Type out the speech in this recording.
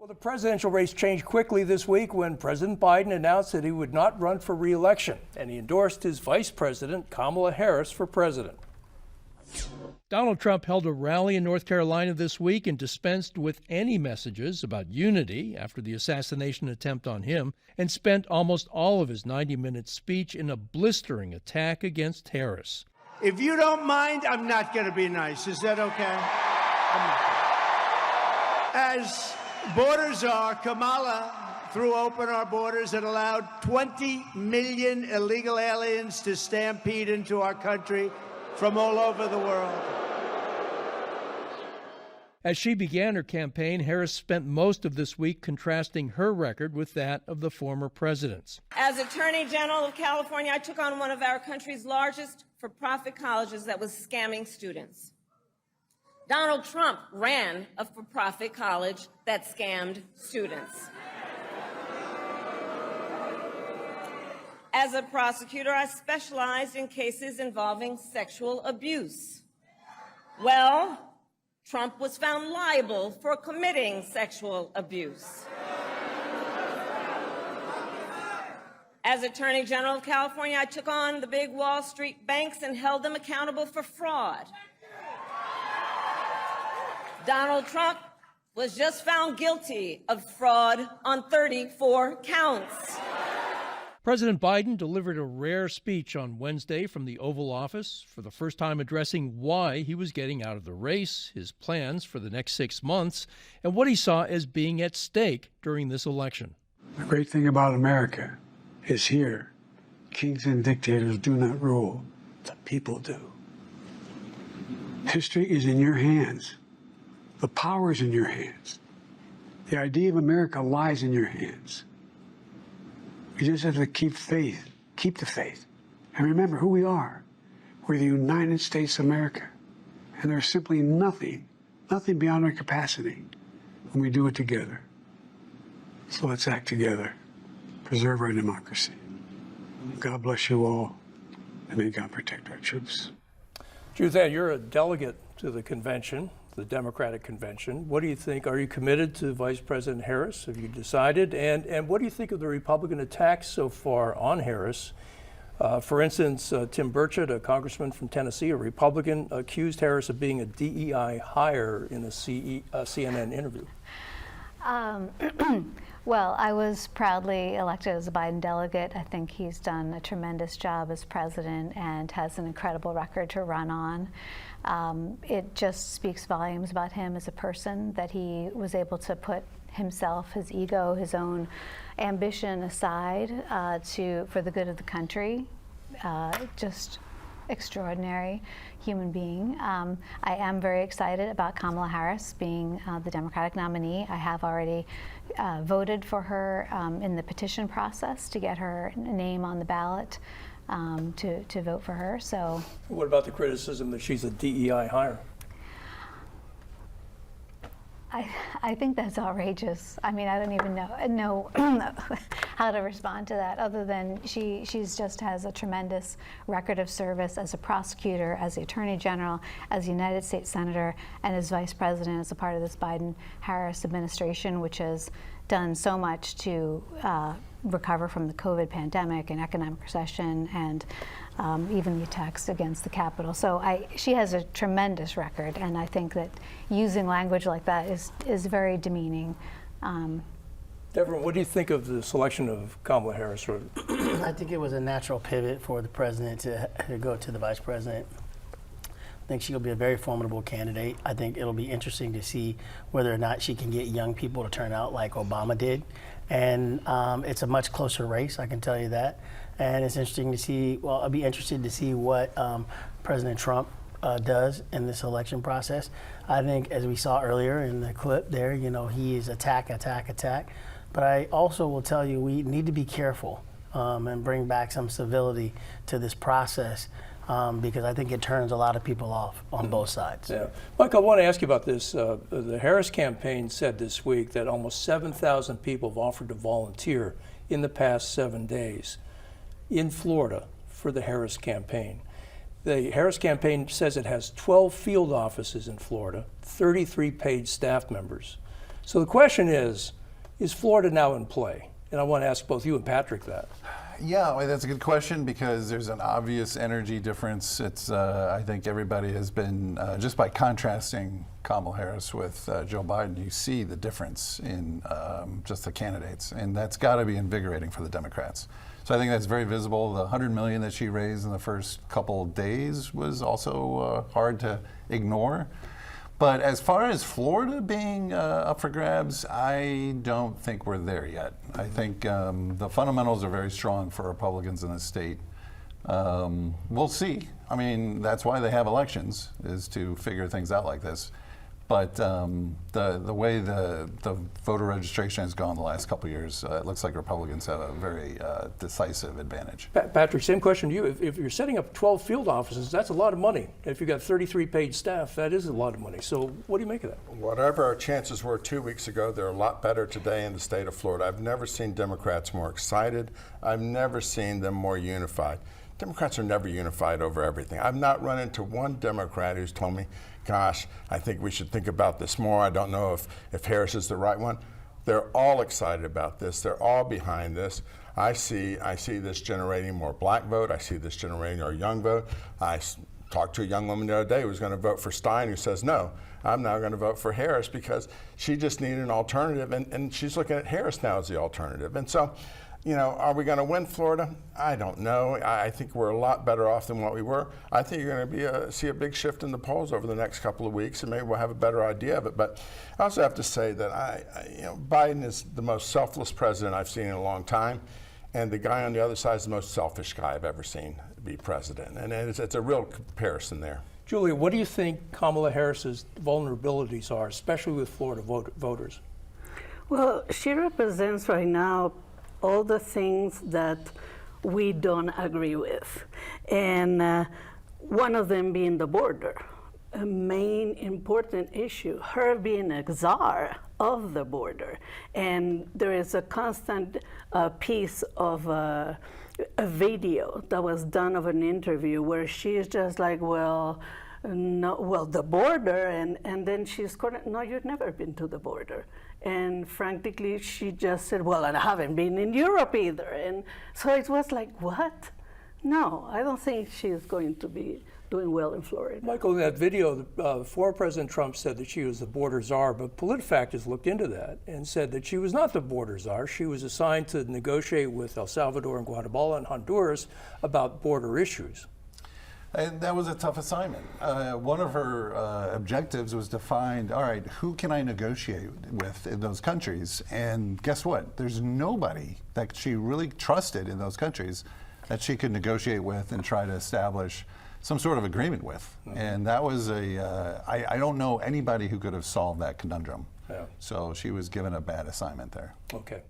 Well, the presidential race changed quickly this week when President Biden announced that he would not run for re-election, and he endorsed his Vice President Kamala Harris for president. Donald Trump held a rally in North Carolina this week and dispensed with any messages about unity after the assassination attempt on him, and spent almost all of his 90-minute speech in a blistering attack against Harris. If you don't mind, I'm not going to be nice. Is that okay? As borders are, Kamala threw open our borders and allowed 20 million illegal aliens to stampede into our country from all over the world. As she began her campaign, Harris spent most of this week contrasting her record with that of the former president's. As Attorney General of California, I took on one of our country's largest for-profit colleges that was scamming students. Donald Trump ran a for-profit college that scammed students. As a prosecutor, I specialized in cases involving sexual abuse. Well, Trump was found liable for committing sexual abuse. As Attorney General of California, I took on the big Wall Street banks and held them accountable for fraud. Donald Trump was just found guilty of fraud on 34 counts. President Biden delivered a rare speech on Wednesday from the Oval Office, for the first time addressing why he was getting out of the race, his plans for the next 6 months, and what he saw as being at stake during this election. The great thing about America is here, kings and dictators do not rule, the people do. History is in your hands. The power is in your hands. The idea of America lies in your hands. You just have to keep faith, keep the faith, and remember who we are. We're the United States of America, and there's simply nothing beyond our capacity when we do it together. So let's act together, preserve our democracy. God bless you all, and may God protect our troops. Juthan, you're a delegate to the convention, the Democratic convention. What do you think? Are you committed to Vice President Harris? Have you decided? And what do you think of the Republican attacks so far on Harris? For instance, Tim Burchett, a congressman from Tennessee, a Republican, accused Harris of being a DEI hire in a CNN interview. Well, I was proudly elected as a Biden delegate. I think he's done a tremendous job as president and has an incredible record to run on. It just speaks volumes about him as a person, that he was able to put himself, his ego, his own ambition aside for the good of the country. Just extraordinary human being. I am very excited about Kamala Harris being the Democratic nominee. I have already voted for her in the petition process to get her name on the ballot to vote for her. So, what about the criticism that she's a DEI hire? I think that's outrageous. I mean, I don't even know how to respond to that, other than she's just has a tremendous record of service as a prosecutor, as the Attorney General, as a United States Senator, and as Vice President as a part of this Biden-Harris administration, which has done so much to recover from the COVID pandemic and economic recession, and even the attacks against the Capitol. So she has a tremendous record, and I think that using language like that is very demeaning. Deborah, what do you think of the selection of Kamala Harris? I think it was a natural pivot for the president to go to the vice president. I think she'll be a very formidable candidate. I think it'll be interesting to see whether or not she can get young people to turn out like Obama did. And it's a much closer race, I can tell you that. And it's interesting to see, well, I'll be interested to see what President Trump does in this election process. I think, as we saw earlier in the clip there, he is attack. But I also will tell you, we need to be careful and bring back some civility to this process. Because I think it turns a lot of people off on both sides. Yeah. Michael, I want to ask you about this. The Harris campaign said this week that almost 7,000 people have offered to volunteer in the past 7 days in Florida for the Harris campaign. The Harris campaign says it has 12 field offices in Florida, 33 paid staff members. So the question is Florida now in play? And I want to ask both you and Patrick that. Yeah, well, that's a good question because there's an obvious energy difference. It's I think everybody has been, just by contrasting Kamala Harris with Joe Biden, you see the difference in just the candidates. And that's got to be invigorating for the Democrats. So I think that's very visible. The $100 million that she raised in the first couple days was also hard to ignore. But as far as Florida being up for grabs, I don't think we're there yet. I think the fundamentals are very strong for Republicans in the state. We'll see. I mean, that's why they have elections, is to figure things out like this. But the way the voter registration has gone the last couple of years, it looks like Republicans have a very decisive advantage. Patrick, same question to you. If you're setting up 12 field offices, that's a lot of money. If you've got 33 paid staff, that is a lot of money. So what do you make of that? Whatever our chances were 2 weeks ago, they're a lot better today in the state of Florida. I've never seen Democrats more excited. I've never seen them more unified. Democrats are never unified over everything. I've not run into one Democrat who's told me, gosh, I think we should think about this more. I don't know if Harris is the right one. They're all excited about this. They're all behind this. I see this generating more black vote. I see this generating our young vote. I talked to a young woman the other day who was going to vote for Stein, who says, no, I'm now going to vote for Harris because she just needed an alternative, and she's looking at Harris now as the alternative. And so, you know, are we going to win Florida? I don't know. I think we're a lot better off than what we were. I think you're going to see a big shift in the polls over the next couple of weeks, and maybe we'll have a better idea of it. But I also have to say that Biden is the most selfless president I've seen in a long time, and the guy on the other side is the most selfish guy I've ever seen be president. And it's a real comparison there. Julia, what do you think Kamala Harris's vulnerabilities are, especially with Florida voters? Well, she represents right now all the things that we don't agree with. And one of them being the border, a main important issue, her being a czar of the border. And there is a constant piece of a video that was done of an interview where she's just like, well, no, well, the border, and then she's correct, no, you've never been to the border. And frankly, she just said, well, and I haven't been in Europe either. And so it was like, what? No, I don't think she's going to be doing well in Florida. Michael, in that video, former President Trump said that she was the border czar, but PolitiFact has looked into that and said that she was not the border czar. She was assigned to negotiate with El Salvador and Guatemala and Honduras about border issues. And that was a tough assignment. One of her objectives was to find, all right, who can I negotiate with in those countries? And guess what? There's nobody that she really trusted in those countries that she could negotiate with and try to establish some sort of agreement with. Mm-hmm. And that was I don't know anybody who could have solved that conundrum. Yeah. So she was given a bad assignment there. Okay.